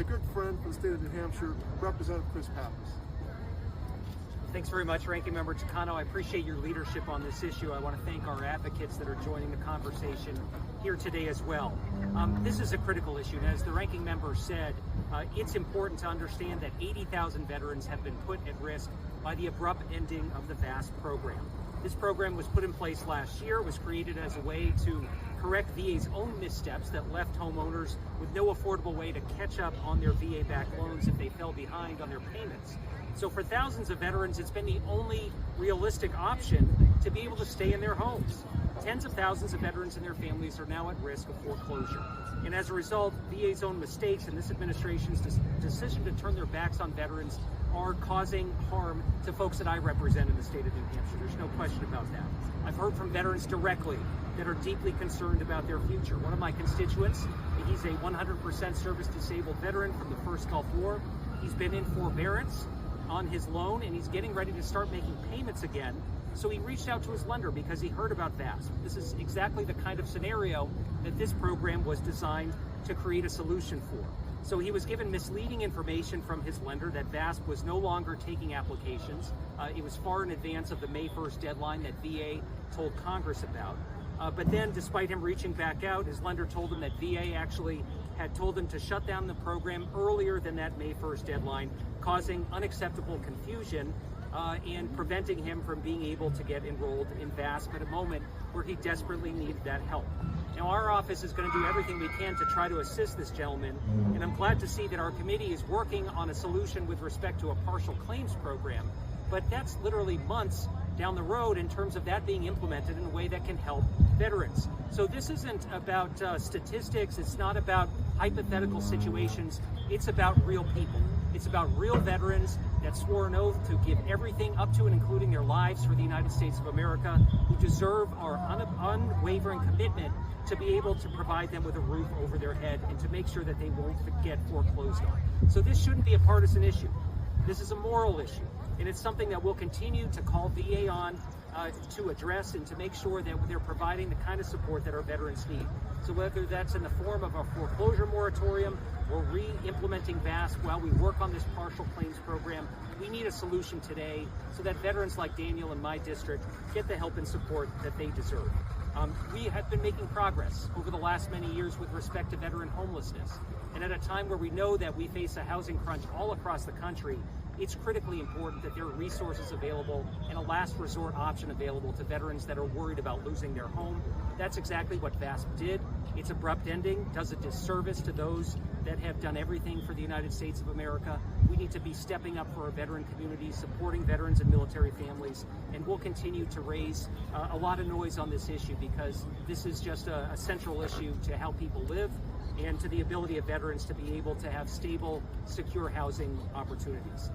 my good friend from the state of New Hampshire, Representative Chris Pappas. Thanks very much, Ranking Member Chicano. I appreciate your leadership on this issue. I want to thank our advocates that are joining the conversation here today as well. This is a critical issue, and as the Ranking Member said, it's important to understand that 80,000 veterans have been put at risk by the abrupt ending of the VASP program. This program was put in place last year. It was created as a way to correct VA's own missteps that left homeowners with no affordable way to catch up on their VA-backed loans if they fell behind on their payments. So for thousands of veterans, it's been the only realistic option to be able to stay in their homes. Tens of thousands of veterans and their families are now at risk of foreclosure. And as a result, VA's own mistakes and this administration's decision to turn their backs on veterans are causing harm to folks that I represent in the state of New Hampshire. There's no question about that. I've heard from veterans directly that are deeply concerned about their future. One of my constituents, he's a 100% service-disabled veteran from the first Gulf War. He's been in forbearance on his loan, and he's getting ready to start making payments again. So he reached out to his lender because he heard about VASP. This is exactly the kind of scenario that this program was designed to create a solution for. So he was given misleading information from his lender that VASP was no longer taking applications. It was far in advance of the May 1st deadline that VA told Congress about. But then, despite him reaching back out, his lender told him that VA actually had told him to shut down the program earlier than that May 1st deadline, causing unacceptable confusion and preventing him from being able to get enrolled in VASP at a moment where he desperately needed that help. Now, our office is going to do everything we can to try to assist this gentleman, and I'm glad to see that our committee is working on a solution with respect to a partial claims program, but that's literally months down the road in terms of that being implemented in a way that can help veterans. So this isn't about statistics, it's not about hypothetical situations, it's about real people. It's about real veterans that swore an oath to give everything up to and including their lives for the United States of America, who deserve our unwavering commitment to be able to provide them with a roof over their head and to make sure that they won't get foreclosed on. So this shouldn't be a partisan issue. This is a moral issue, and it's something that we'll continue to call VA on to address and to make sure that they're providing the kind of support that our veterans need. So whether that's in the form of a foreclosure moratorium or re-implementing VASP while we work on this partial claims program, we need a solution today so that veterans like Daniel in my district get the help and support that they deserve. We have been making progress over the last many years with respect to veteran homelessness. And at a time where we know that we face a housing crunch all across the country, it's critically important that there are resources available and a last resort option available to veterans that are worried about losing their home. That's exactly what VASP did. Its abrupt ending does a disservice to those that have done everything for the United States of America. We need to be stepping up for our veteran community, supporting veterans and military families, and we'll continue to raise a lot of noise on this issue because this is just a central issue to how people live and to the ability of veterans to be able to have stable, secure housing opportunities.